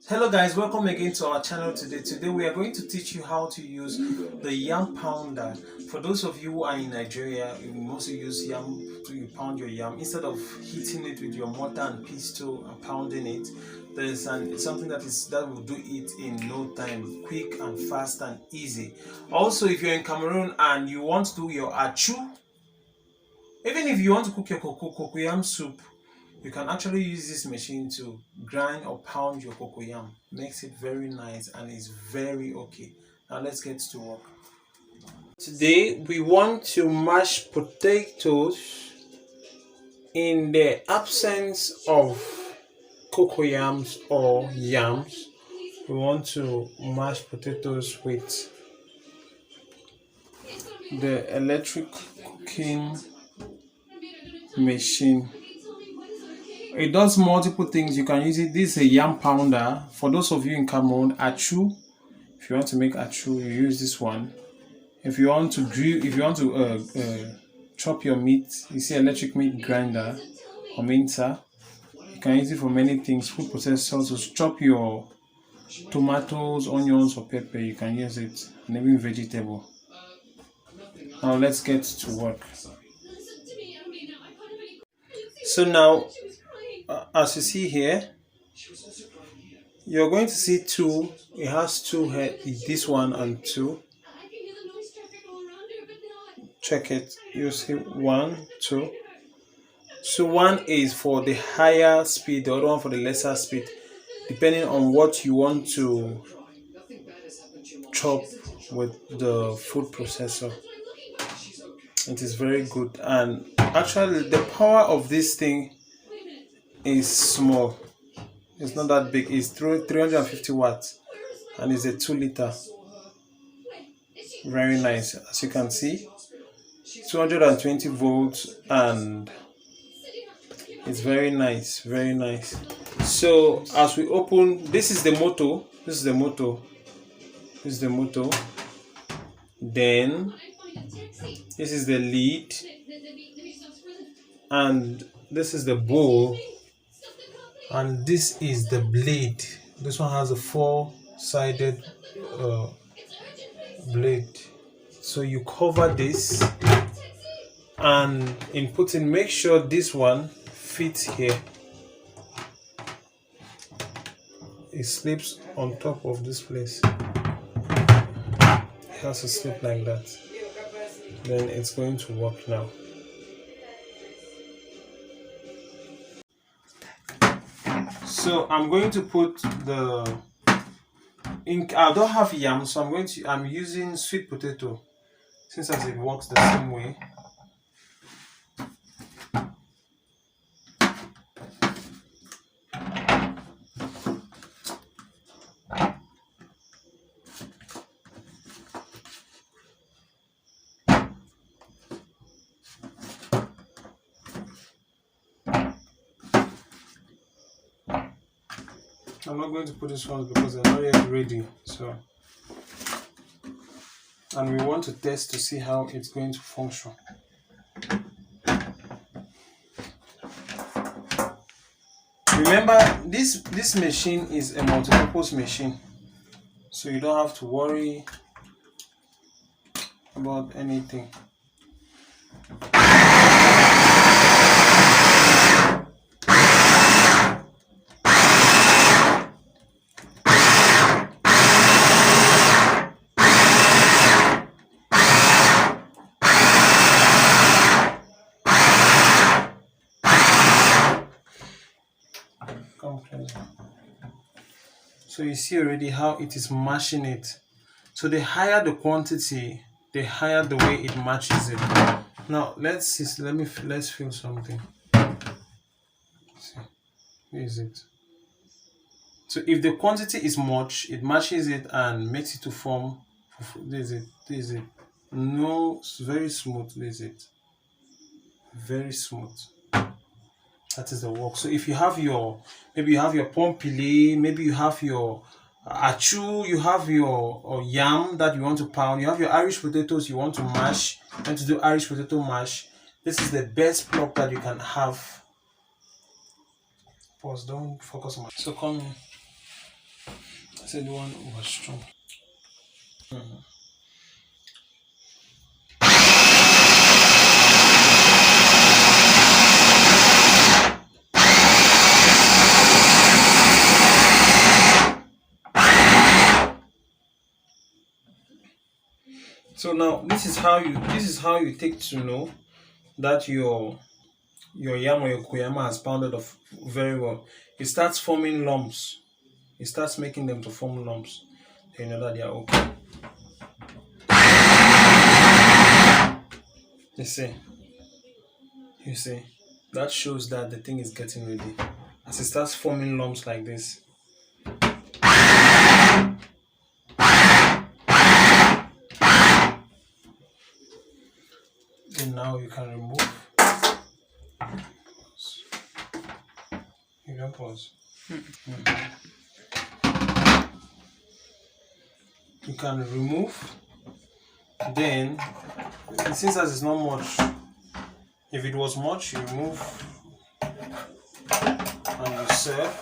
Hello guys, welcome again to our channel today. Today we are going to teach you how to use the yam pounder. For those of you who are in Nigeria, you mostly use yam to pound your yam. Instead of hitting it with your mortar and pestle and pounding it, it's something that will do it in no time, quick and fast and easy. Also, if you're in Cameroon and you want to do your achu, even if you want to cook your cocoyam soup, you can actually use this machine to grind or pound your cocoyam. Makes it very nice and is very okay. Now let's get to work. Today we want to mash potatoes in the absence of cocoyams or yams. We want to mash potatoes with the electric cooking machine. It does multiple things. You can use it. This is a yam pounder. For those of you in Cameroon, achu. If you want to make achu, you use this one. If you want to grill, if you want to chop your meat, you see electric meat grinder or mincer. You can use it for many things. Food processors to chop your tomatoes, onions, or pepper. You can use it, and even vegetable. Now let's get to work. So now, as you see here, you're going to see two. It has two heads, this one and two. Check it. You see one, two. So one is for the higher speed, the other one for the lesser speed, depending on what you want to chop with the food processor. It is very good, and actually the power of this thing is small. It's not that big. It's 350 watts and it's a 2 liter. Very nice. As you can see, 220 volts, and it's very nice, very nice. So as we open, this is the motor. This is the motor. This is the motor. Then this is the lid, and this is the bowl, and this is the blade. This one has a four-sided blade. So you cover this, and in putting, make sure this one fits here. It slips on top of this place. It has to slip like that. Then it's going to work now. So I'm going to put the ink. I don't have yam, so I'm using sweet potato, since as it works the same way. I'm not going to put this one because they're not yet ready. So, and we want to test to see how it's going to function. Remember, this machine is a multi-purpose machine, so you don't have to worry about anything. So you see already how it is mashing it. So the higher the quantity, the higher the way it matches it. Now let's see. Let's feel something. See, here is it. So if the quantity is much, it matches it and makes it to form. This is it. No, it's very smooth. This is it. Very smooth. That is the work. So if you have maybe you have your pompili, maybe you have your achu, you have your yam that you want to pound, you have your Irish potatoes you want to mash, you want to do Irish potato mash, this is the best plug that you can have. Pause, don't focus on my. So come here. said the one was strong. So now this is how you take to know that your yam or your koyama has pounded off very well. It starts forming lumps. It starts making them to form lumps. Then you know that they are okay. You see, that shows that the thing is getting ready. As it starts forming lumps like this, then now you can remove. You can pause. You can remove. Then, since as it's not much, if it was much, you remove and you serve.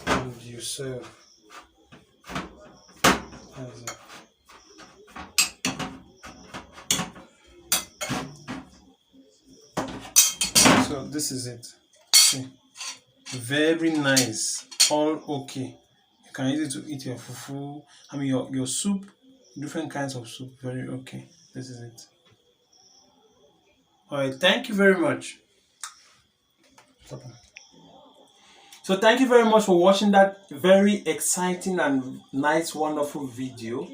And you serve. So this is it. See, very nice, all okay. You can use it to eat your fufu. I mean your soup, different kinds of soup. Very okay. This is it. All right. Thank you very much. So thank you very much for watching that very exciting and nice, wonderful video.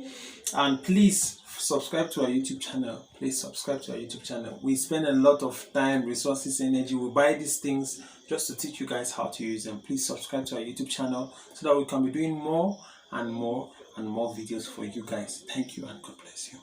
And please subscribe to our YouTube channel. Please subscribe to our YouTube channel. We spend a lot of time, resources, energy. We buy these things just to teach you guys how to use them. Please subscribe to our YouTube channel so that we can be doing more and more and more videos for you guys. Thank you and God bless you.